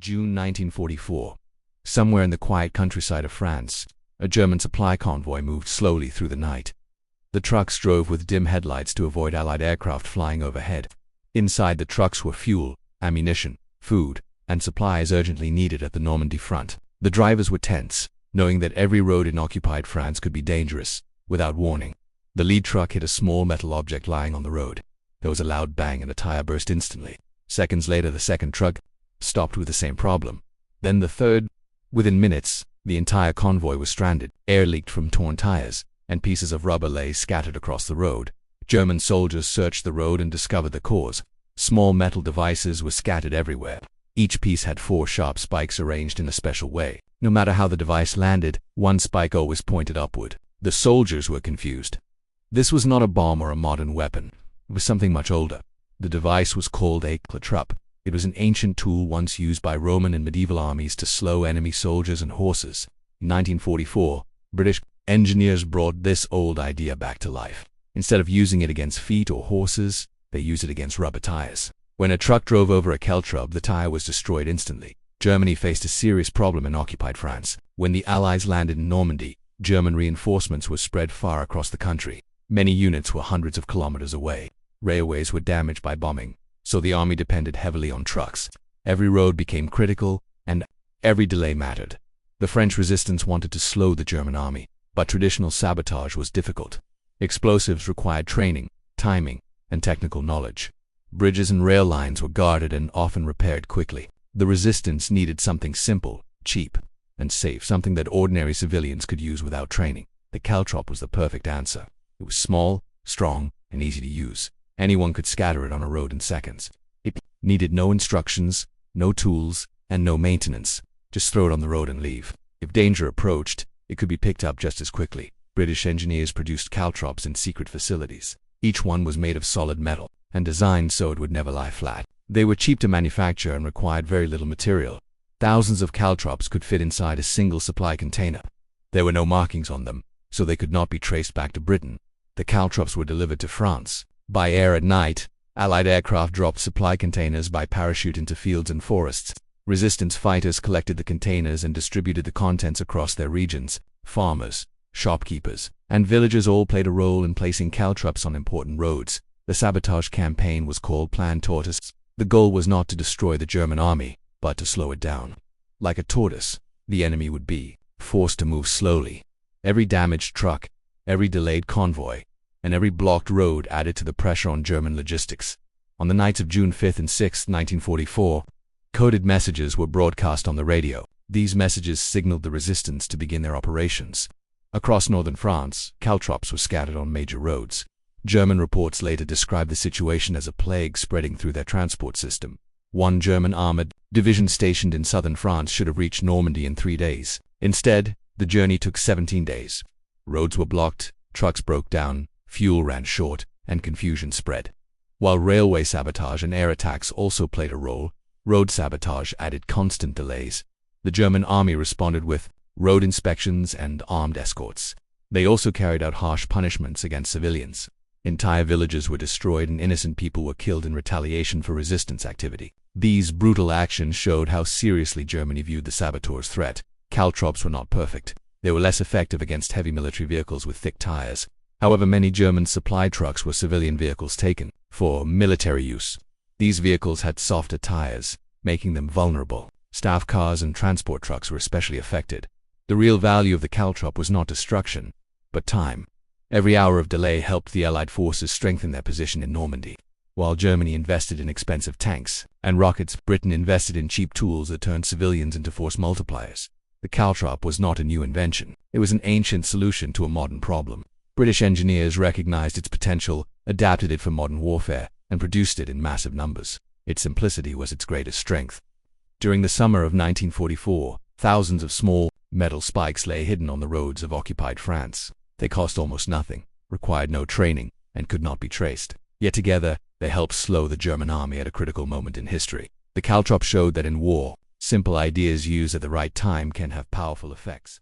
June 1944. Somewhere in the quiet countryside of France, a German supply convoy moved slowly through the night. The trucks drove with dim headlights to avoid Allied aircraft flying overhead. Inside the trucks were fuel, ammunition, food, and supplies urgently needed at the Normandy front. The drivers were tense, knowing that every road in occupied France could be dangerous. Without warning, the lead truck hit a small metal object lying on the road. There was a loud bang and the tire burst instantly. Seconds later, the second truck stopped with the same problem. Then the third. Within minutes, the entire convoy was stranded. Air leaked from torn tires, and pieces of rubber lay scattered across the road. German soldiers searched the road and discovered the cause. Small metal devices were scattered everywhere. Each piece had 4 sharp spikes arranged in a special way. No matter how the device landed, one spike always pointed upward. The soldiers were confused. This was not a bomb or a modern weapon. It was something much older. The device was called a caltrop. It was an ancient tool once used by Roman and medieval armies to slow enemy soldiers and horses. In 1944, British engineers brought this old idea back to life. Instead of using it against feet or horses, they used it against rubber tires. When a truck drove over a caltrop, the tire was destroyed instantly. Germany faced a serious problem in occupied France. When the Allies landed in Normandy, German reinforcements were spread far across the country. Many units were hundreds of kilometers away. Railways were damaged by bombing, so the army depended heavily on trucks. Every road became critical, and every delay mattered. The French resistance wanted to slow the German army, but traditional sabotage was difficult. Explosives required training, timing, and technical knowledge. Bridges and rail lines were guarded and often repaired quickly. The resistance needed something simple, cheap, and safe, something that ordinary civilians could use without training. The caltrop was the perfect answer. It was small, strong, and easy to use. Anyone could scatter it on a road in seconds. It needed no instructions, no tools, and no maintenance. Just throw it on the road and leave. If danger approached, it could be picked up just as quickly. British engineers produced caltrops in secret facilities. Each one was made of solid metal and designed so it would never lie flat. They were cheap to manufacture and required very little material. Thousands of caltrops could fit inside a single supply container. There were no markings on them, so they could not be traced back to Britain. The caltrops were delivered to France. By air at night, Allied aircraft dropped supply containers by parachute into fields and forests. Resistance fighters collected the containers and distributed the contents across their regions. Farmers, shopkeepers, and villagers all played a role in placing caltrops on important roads. The sabotage campaign was called Plan Tortue. The goal was not to destroy the German army, but to slow it down. Like a tortoise, the enemy would be forced to move slowly. Every damaged truck, every delayed convoy, and every blocked road added to the pressure on German logistics. On the nights of June 5 and 6, 1944, coded messages were broadcast on the radio. These messages signaled the resistance to begin their operations. Across northern France, caltrops were scattered on major roads. German reports later described the situation as a plague spreading through their transport system. One German armored division stationed in southern France should have reached Normandy in 3 days. Instead, the journey took 17 days. Roads were blocked, trucks broke down, fuel ran short, and confusion spread. While railway sabotage and air attacks also played a role, road sabotage added constant delays. The German army responded with road inspections and armed escorts. They also carried out harsh punishments against civilians. Entire villages were destroyed and innocent people were killed in retaliation for resistance activity. These brutal actions showed how seriously Germany viewed the saboteurs' threat. Caltrops were not perfect. They were less effective against heavy military vehicles with thick tires. However, many German supply trucks were civilian vehicles taken for military use. These vehicles had softer tires, making them vulnerable. Staff cars and transport trucks were especially affected. The real value of the caltrop was not destruction, but time. Every hour of delay helped the Allied forces strengthen their position in Normandy. While Germany invested in expensive tanks and rockets, Britain invested in cheap tools that turned civilians into force multipliers. The caltrop was not a new invention. It was an ancient solution to a modern problem. British engineers recognized its potential, adapted it for modern warfare, and produced it in massive numbers. Its simplicity was its greatest strength. During the summer of 1944, thousands of small, metal spikes lay hidden on the roads of occupied France. They cost almost nothing, required no training, and could not be traced. Yet together, they helped slow the German army at a critical moment in history. The caltrop showed that in war, simple ideas used at the right time can have powerful effects.